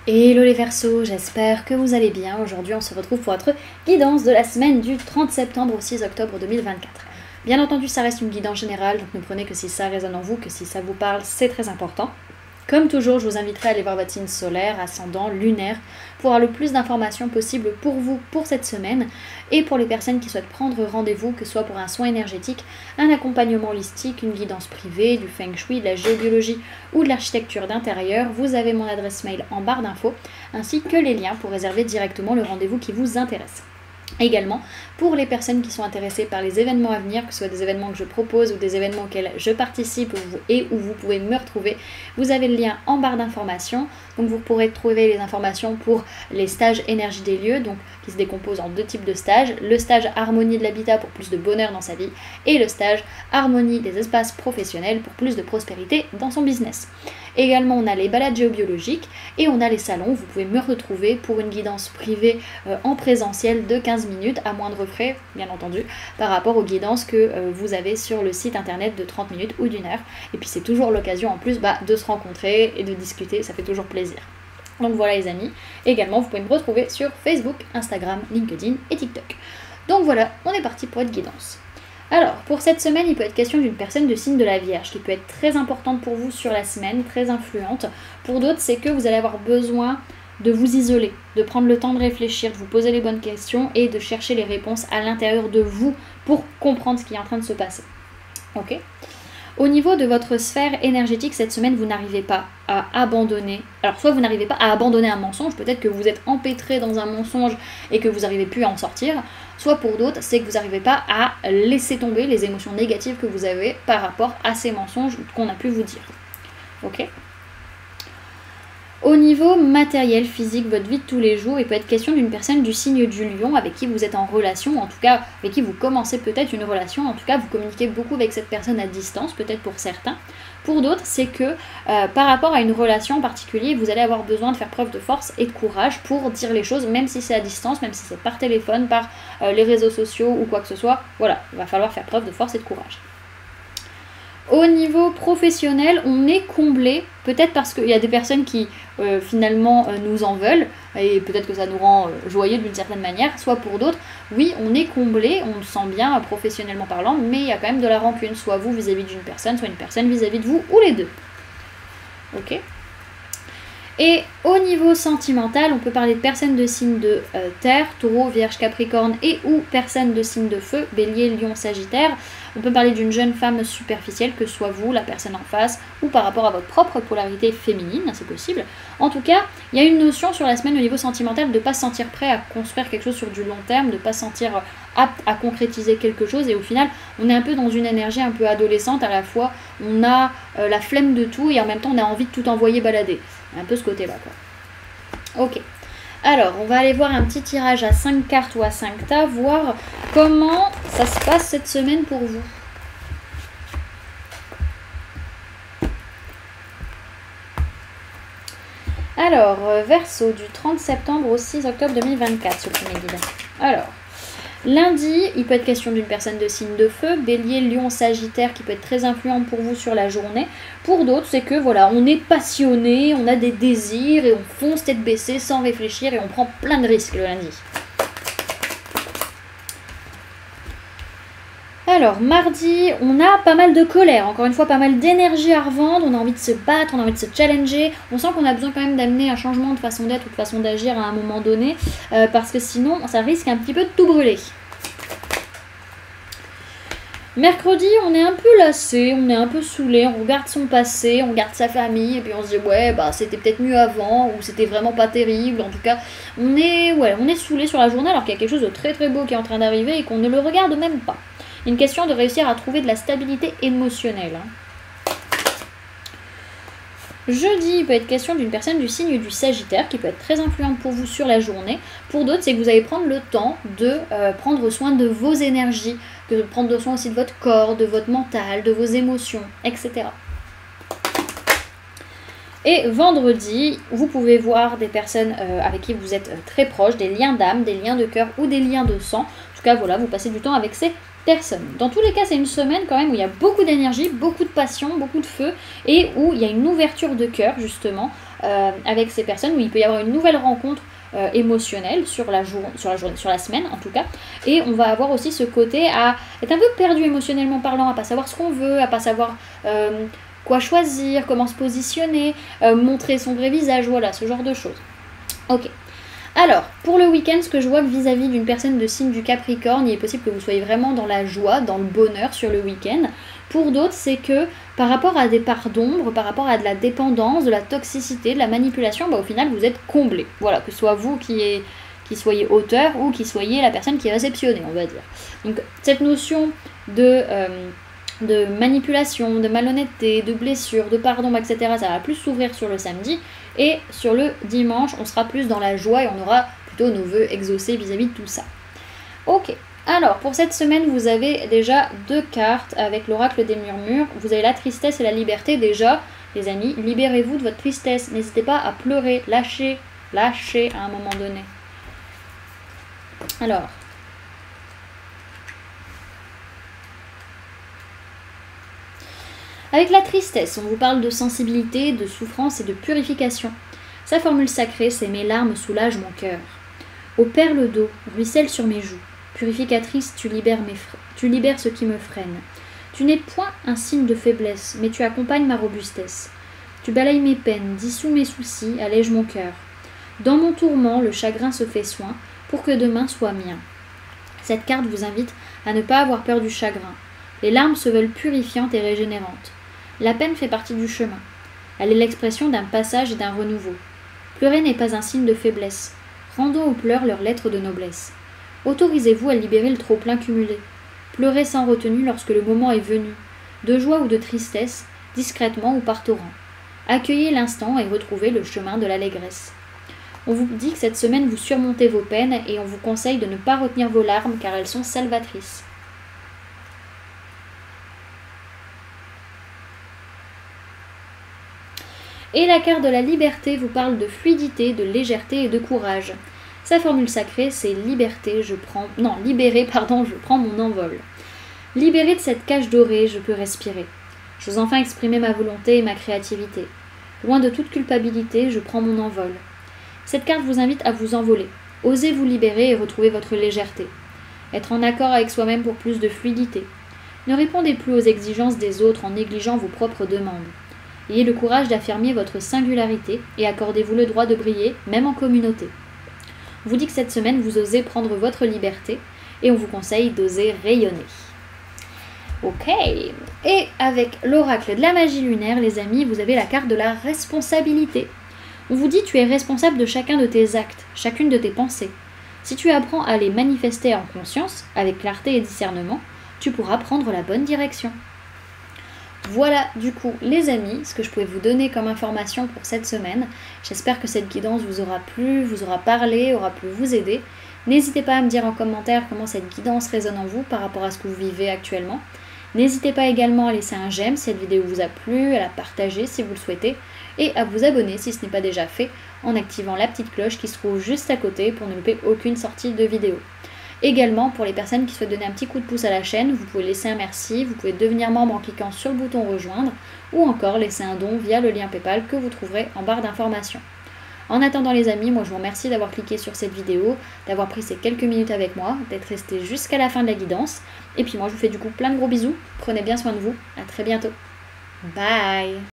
Hello les Verseaux, j'espère que vous allez bien. Aujourd'hui on se retrouve pour votre guidance de la semaine du 30 septembre au 6 octobre 2024. Bien entendu ça reste une guidance générale, donc ne prenez que si ça résonne en vous, que si ça vous parle, c'est très important. Comme toujours, je vous inviterai à aller voir votre signe solaire, ascendant, lunaire, pour avoir le plus d'informations possible pour vous pour cette semaine et pour les personnes qui souhaitent prendre rendez-vous, que ce soit pour un soin énergétique, un accompagnement holistique, une guidance privée, du feng shui, de la géobiologie ou de l'architecture d'intérieur. Vous avez mon adresse mail en barre d'infos ainsi que les liens pour réserver directement le rendez-vous qui vous intéresse. Également, pour les personnes qui sont intéressées par les événements à venir, que ce soit des événements que je propose ou des événements auxquels je participe et où vous pouvez me retrouver, vous avez le lien en barre d'informations. Donc vous pourrez trouver les informations pour les stages énergie des lieux, donc qui se décomposent en deux types de stages. Le stage harmonie de l'habitat pour plus de bonheur dans sa vie et le stage harmonie des espaces professionnels pour plus de prospérité dans son business. Également, on a les balades géobiologiques et on a les salons. Vous pouvez me retrouver pour une guidance privée en présentiel de 15 minutes à moindre frais, bien entendu, par rapport aux guidances que vous avez sur le site internet de 30 minutes ou d'1 heure. Et puis c'est toujours l'occasion en plus de se rencontrer et de discuter, ça fait toujours plaisir. Donc voilà les amis. Également, vous pouvez me retrouver sur Facebook, Instagram, LinkedIn et TikTok. Donc voilà, on est parti pour votre guidance. Alors, pour cette semaine, il peut être question d'une personne de signe de la Vierge qui peut être très importante pour vous sur la semaine, très influente. Pour d'autres, c'est que vous allez avoir besoin de vous isoler, de prendre le temps de réfléchir, de vous poser les bonnes questions et de chercher les réponses à l'intérieur de vous pour comprendre ce qui est en train de se passer. Ok ? Au niveau de votre sphère énergétique, cette semaine, vous n'arrivez pas à abandonner. Alors, soit vous n'arrivez pas à abandonner un mensonge, peut-être que vous êtes empêtré dans un mensonge et que vous n'arrivez plus à en sortir. Soit pour d'autres, c'est que vous n'arrivez pas à laisser tomber les émotions négatives que vous avez par rapport à ces mensonges qu'on a pu vous dire. Ok ? Au niveau matériel, physique, votre vie de tous les jours, il peut être question d'une personne du signe du lion avec qui vous êtes en relation, en tout cas avec qui vous commencez peut-être une relation, en tout cas vous communiquez beaucoup avec cette personne à distance, peut-être pour certains. Pour d'autres, c'est que par rapport à une relation en particulier, vous allez avoir besoin de faire preuve de force et de courage pour dire les choses, même si c'est à distance, même si c'est par téléphone, par les réseaux sociaux ou quoi que ce soit. Voilà, il va falloir faire preuve de force et de courage. Au niveau professionnel, on est comblé, peut-être parce qu'il y a des personnes qui finalement nous en veulent, et peut-être que ça nous rend joyeux d'une certaine manière, soit pour d'autres, oui, on est comblé, on le sent bien professionnellement parlant, mais il y a quand même de la rancune, soit vous vis-à-vis d'une personne, soit une personne vis-à-vis de vous, ou les deux. Ok ? Et au niveau sentimental, on peut parler de personnes de signe de terre, taureau, vierge, capricorne et ou personnes de signe de feu, bélier, lion, sagittaire. On peut parler d'une jeune femme superficielle, que ce soit vous, la personne en face, ou par rapport à votre propre polarité féminine, c'est possible. En tout cas, il y a une notion sur la semaine au niveau sentimental de ne pas se sentir prêt à construire quelque chose sur du long terme, de ne pas se sentir apte à concrétiser quelque chose, et au final, on est un peu dans une énergie un peu adolescente, à la fois on a la flemme de tout, et en même temps on a envie de tout envoyer balader. Un peu ce côté-là, quoi. Ok. Alors, on va aller voir un petit tirage à 5 cartes ou à 5 tas, voir comment ça se passe cette semaine pour vous. Alors, Verseau, du 30 septembre au 6 octobre 2024, ce premier guide. Alors, lundi, il peut être question d'une personne de signe de feu, bélier, lion, sagittaire, qui peut être très influente pour vous sur la journée. Pour d'autres, c'est que voilà, on est passionné, on a des désirs et on fonce tête baissée sans réfléchir et on prend plein de risques le lundi. Alors, mardi, on a pas mal de colère, encore une fois pas mal d'énergie à revendre, on a envie de se battre, on a envie de se challenger, on sent qu'on a besoin quand même d'amener un changement de façon d'être ou de façon d'agir à un moment donné, parce que sinon ça risque un petit peu de tout brûler. Mercredi, on est un peu lassé, on est un peu saoulé, on regarde son passé, on regarde sa famille, et puis on se dit ouais, bah c'était peut-être mieux avant, ou c'était vraiment pas terrible, en tout cas, on est saoulé sur la journée alors qu'il y a quelque chose de très très beau qui est en train d'arriver et qu'on ne le regarde même pas. Une question de réussir à trouver de la stabilité émotionnelle. Jeudi, il peut être question d'une personne du signe du Sagittaire qui peut être très influente pour vous sur la journée. Pour d'autres, c'est que vous allez prendre le temps de prendre soin de vos énergies, de prendre soin aussi de votre corps, de votre mental, de vos émotions, etc. Et vendredi, vous pouvez voir des personnes avec qui vous êtes très proches, des liens d'âme, des liens de cœur ou des liens de sang. En tout cas, voilà, vous passez du temps avec ces personne. Dans tous les cas, c'est une semaine quand même où il y a beaucoup d'énergie, beaucoup de passion, beaucoup de feu, et où il y a une ouverture de cœur, justement, avec ces personnes, où il peut y avoir une nouvelle rencontre émotionnelle sur la semaine en tout cas. Et on va avoir aussi ce côté à être un peu perdu émotionnellement parlant, à pas savoir ce qu'on veut, à pas savoir quoi choisir, comment se positionner, montrer son vrai visage, voilà, ce genre de choses. Ok. Alors, pour le week-end, ce que je vois que vis-à-vis d'une personne de signe du Capricorne, il est possible que vous soyez vraiment dans la joie, dans le bonheur sur le week-end. Pour d'autres, c'est que par rapport à des parts d'ombre, par rapport à de la dépendance, de la toxicité, de la manipulation, au final, vous êtes comblé. Voilà, que ce soit vous qui soyez auteur ou qui soyez la personne qui est réceptionnée, on va dire. Donc, cette notion de manipulation, de malhonnêteté, de blessure, de pardon, etc. Ça va plus s'ouvrir sur le samedi. Et sur le dimanche, on sera plus dans la joie et on aura plutôt nos vœux exaucés vis-à-vis de tout ça. Ok, alors pour cette semaine, vous avez déjà 2 cartes avec l'oracle des murmures. Vous avez la tristesse et la liberté. Déjà, les amis, libérez-vous de votre tristesse. N'hésitez pas à pleurer, lâchez à un moment donné. Alors... Avec la tristesse, on vous parle de sensibilité, de souffrance et de purification. Sa formule sacrée, c'est « Mes larmes soulagent mon cœur ». Aux perles d'eau, ruissellent sur mes joues. Purificatrice, tu libères ce qui me freine. Tu n'es point un signe de faiblesse, mais tu accompagnes ma robustesse. Tu balayes mes peines, dissous mes soucis, allèges mon cœur. Dans mon tourment, le chagrin se fait soin, pour que demain soit mien. Cette carte vous invite à ne pas avoir peur du chagrin. Les larmes se veulent purifiantes et régénérantes. La peine fait partie du chemin. Elle est l'expression d'un passage et d'un renouveau. Pleurer n'est pas un signe de faiblesse. Rendons aux pleurs leur lettre de noblesse. Autorisez-vous à libérer le trop-plein cumulé. Pleurez sans retenue lorsque le moment est venu. De joie ou de tristesse, discrètement ou par torrent. Accueillez l'instant et retrouvez le chemin de l'allégresse. On vous dit que cette semaine vous surmontez vos peines et on vous conseille de ne pas retenir vos larmes car elles sont salvatrices. Et la carte de la liberté vous parle de fluidité, de légèreté et de courage. Sa formule sacrée, c'est libérer, je prends mon envol. Libéré de cette cage dorée, je peux respirer. J'ose enfin exprimer ma volonté et ma créativité. Loin de toute culpabilité, je prends mon envol. Cette carte vous invite à vous envoler. Osez vous libérer et retrouver votre légèreté. Être en accord avec soi-même pour plus de fluidité. Ne répondez plus aux exigences des autres en négligeant vos propres demandes. Ayez le courage d'affirmer votre singularité et accordez-vous le droit de briller, même en communauté. On vous dit que cette semaine, vous osez prendre votre liberté et on vous conseille d'oser rayonner. Ok, et avec l'oracle de la magie lunaire, les amis, vous avez la carte de la responsabilité. On vous dit tu es responsable de chacun de tes actes, chacune de tes pensées. Si tu apprends à les manifester en conscience, avec clarté et discernement, tu pourras prendre la bonne direction. Voilà du coup les amis, ce que je pouvais vous donner comme information pour cette semaine. J'espère que cette guidance vous aura plu, vous aura parlé, aura pu vous aider. N'hésitez pas à me dire en commentaire comment cette guidance résonne en vous par rapport à ce que vous vivez actuellement. N'hésitez pas également à laisser un j'aime si cette vidéo vous a plu, à la partager si vous le souhaitez et à vous abonner si ce n'est pas déjà fait en activant la petite cloche qui se trouve juste à côté pour ne louper aucune sortie de vidéo. Également, pour les personnes qui souhaitent donner un petit coup de pouce à la chaîne, vous pouvez laisser un merci, vous pouvez devenir membre en cliquant sur le bouton rejoindre ou encore laisser un don via le lien PayPal que vous trouverez en barre d'informations. En attendant les amis, moi je vous remercie d'avoir cliqué sur cette vidéo, d'avoir pris ces quelques minutes avec moi, d'être resté jusqu'à la fin de la guidance. Et puis moi je vous fais du coup plein de gros bisous, prenez bien soin de vous, à très bientôt. Bye!